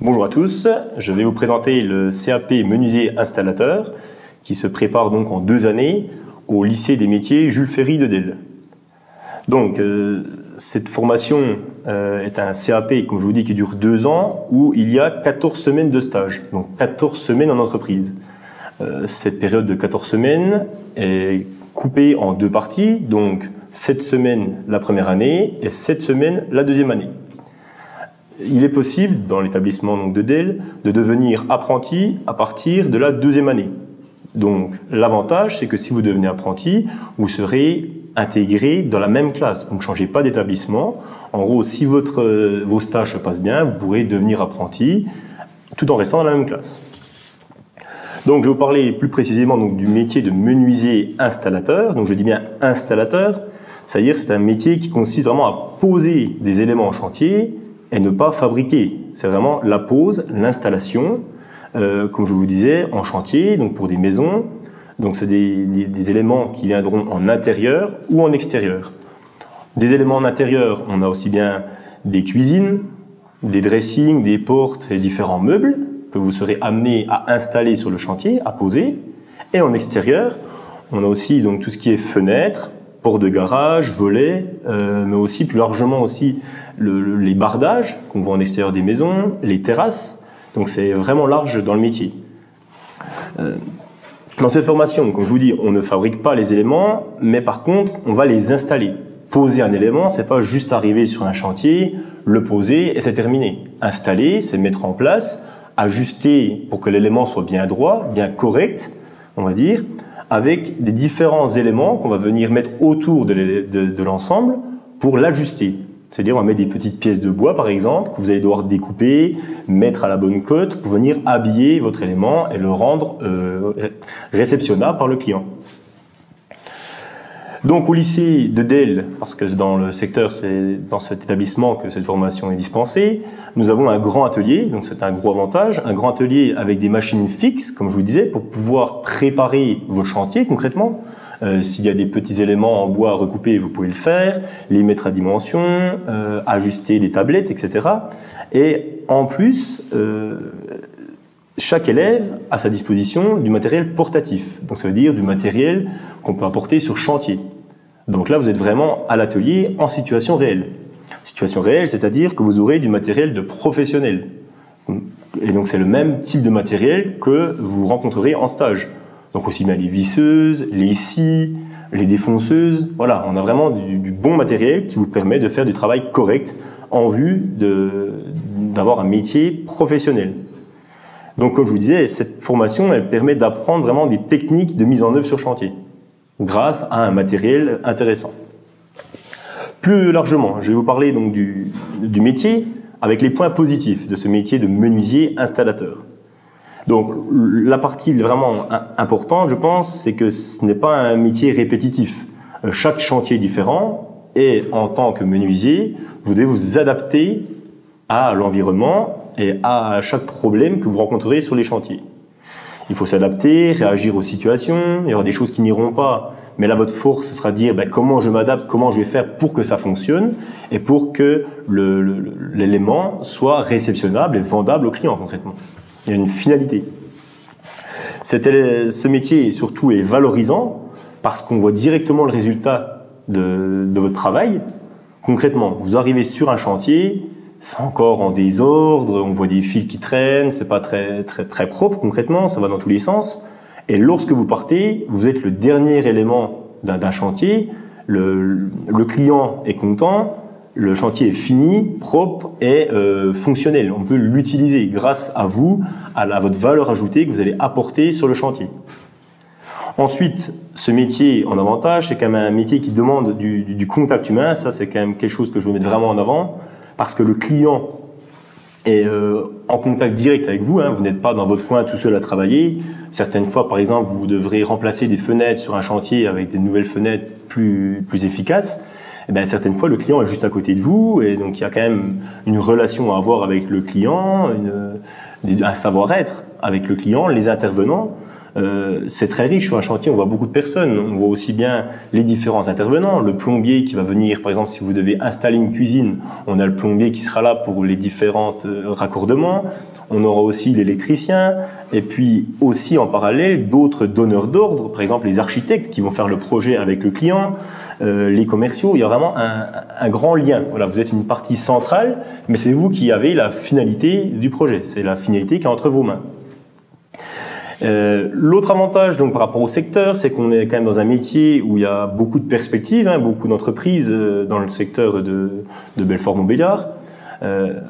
Bonjour à tous, je vais vous présenter le CAP menuisier installateur qui se prépare donc en 2 années au lycée des métiers Jules Ferry de Delle. Donc cette formation est un CAP, comme je vous dis, qui dure 2 ans où il y a 14 semaines de stage, donc 14 semaines en entreprise. Cette période de 14 semaines est coupée en 2 parties, donc 7 semaines la première année et 7 semaines la deuxième année. Il est possible, dans l'établissement de Delle, de devenir apprenti à partir de la 2e année. Donc, l'avantage, c'est que si vous devenez apprenti, vous serez intégré dans la même classe. Vous ne changez pas d'établissement. En gros, si vos stages se passent bien, vous pourrez devenir apprenti tout en restant dans la même classe. Donc, je vais vous parler plus précisément donc, du métier de menuisier installateur. Donc, je dis bien installateur, c'est-à-dire c'est un métier qui consiste vraiment à poser des éléments en chantier et ne pas fabriquer. C'est vraiment la pose, l'installation, comme je vous disais, en chantier, donc pour des maisons. Donc c'est des éléments qui viendront en intérieur ou en extérieur. Des éléments en intérieur, on a aussi bien des cuisines, des dressings, des portes et différents meubles que vous serez amenés à installer sur le chantier, à poser. Et en extérieur, on a aussi donc tout ce qui est fenêtres, portes de garage, volets, mais aussi plus largement aussi les bardages qu'on voit en extérieur des maisons, les terrasses. Donc c'est vraiment large dans le métier. Dans cette formation, comme je vous dis, on ne fabrique pas les éléments, mais par contre, on va les installer. Poser un élément, c'est pas juste arriver sur un chantier, le poser et c'est terminé. Installer, c'est mettre en place, ajuster pour que l'élément soit bien droit, bien correct, on va dire, avec des différents éléments qu'on va venir mettre autour de l'ensemble pour l'ajuster. C'est-à-dire on va mettre des petites pièces de bois par exemple, que vous allez devoir découper, mettre à la bonne cote pour venir habiller votre élément et le rendre réceptionnable par le client. Donc au lycée de Delle, parce que dans le secteur, c'est dans cet établissement que cette formation est dispensée, nous avons un grand atelier, donc c'est un gros avantage, un grand atelier avec des machines fixes, comme je vous disais, pour pouvoir préparer vos chantiers concrètement. S'il y a des petits éléments en bois à recouper, vous pouvez le faire, les mettre à dimension, ajuster les tablettes, etc. Et en plus, chaque élève a à sa disposition du matériel portatif, donc ça veut dire du matériel qu'on peut apporter sur chantier. Donc là, vous êtes vraiment à l'atelier en situation réelle. Situation réelle, c'est-à-dire que vous aurez du matériel de professionnel. Et donc c'est le même type de matériel que vous rencontrerez en stage. Donc aussi bien les visseuses, les scies, les défonceuses. Voilà, on a vraiment du bon matériel qui vous permet de faire du travail correct en vue d'avoir un métier professionnel. Donc comme je vous disais, cette formation, elle permet d'apprendre vraiment des techniques de mise en œuvre sur chantier grâce à un matériel intéressant. Plus largement, je vais vous parler donc du métier avec les points positifs de ce métier de menuisier installateur. Donc la partie vraiment importante, je pense, c'est que ce n'est pas un métier répétitif. Chaque chantier est différent et en tant que menuisier, vous devez vous adapter à l'environnement et à chaque problème que vous rencontrerez sur les chantiers. Il faut s'adapter, réagir aux situations, il y aura des choses qui n'iront pas, mais là votre force ce sera de dire comment je m'adapte, comment je vais faire pour que ça fonctionne et pour que l'élément soit réceptionnable et vendable au client concrètement. Il y a une finalité. Ce métier surtout est valorisant parce qu'on voit directement le résultat de votre travail. Concrètement, vous arrivez sur un chantier, c'est encore en désordre, on voit des fils qui traînent, c'est pas très propre concrètement, ça va dans tous les sens. Et lorsque vous partez, vous êtes le dernier élément d'un chantier, le client est content, le chantier est fini, propre et fonctionnel. On peut l'utiliser grâce à vous, à votre valeur ajoutée que vous allez apporter sur le chantier. Ensuite, ce métier en avantage, c'est quand même un métier qui demande du contact humain. Ça, c'est quand même quelque chose que je veux mettre vraiment en avant. Parce que le client est en contact direct avec vous, hein, vous n'êtes pas dans votre coin tout seul à travailler. Certaines fois, par exemple, vous devrez remplacer des fenêtres sur un chantier avec des nouvelles fenêtres plus efficaces. Et bien, certaines fois, le client est juste à côté de vous et donc il y a quand même une relation à avoir avec le client, un savoir-être avec le client, les intervenants. c'est très riche sur un chantier, on voit beaucoup de personnes, on voit aussi bien les différents intervenants, le plombier qui va venir, par exemple si vous devez installer une cuisine, on a le plombier qui sera là pour les différents raccordements, on aura aussi l'électricien, et puis aussi en parallèle d'autres donneurs d'ordre, par exemple les architectes qui vont faire le projet avec le client, les commerciaux, il y a vraiment un grand lien. Voilà, vous êtes une partie centrale, mais c'est vous qui avez la finalité du projet, c'est la finalité qui est entre vos mains. L'autre avantage donc par rapport au secteur, c'est qu'on est quand même dans un métier où il y a beaucoup de perspectives, beaucoup d'entreprises dans le secteur de Belfort-Montbéliard.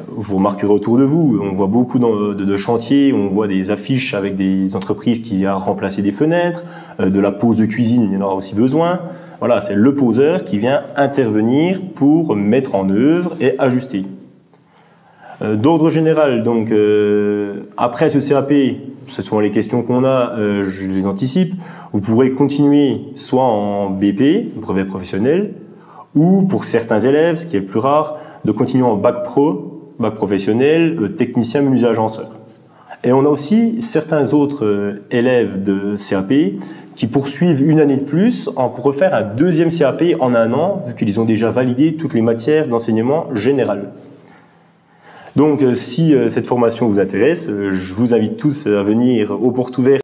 Vous remarquerez autour de vous, on voit beaucoup de chantiers, on voit des affiches avec des entreprises qui viennent remplacer des fenêtres, de la pose de cuisine, il y en aura aussi besoin. Voilà, c'est le poseur qui vient intervenir pour mettre en œuvre et ajuster. D'ordre général, donc après ce CAP, ce sont les questions qu'on a, je les anticipe. Vous pourrez continuer soit en BP, brevet professionnel, ou pour certains élèves, ce qui est le plus rare, de continuer en bac pro, bac professionnel, technicien menuisier agenceur. Et on a aussi certains autres élèves de CAP qui poursuivent une année de plus pour refaire un deuxième CAP en un an, vu qu'ils ont déjà validé toutes les matières d'enseignement général. Donc si cette formation vous intéresse, je vous invite tous à venir aux portes ouvertes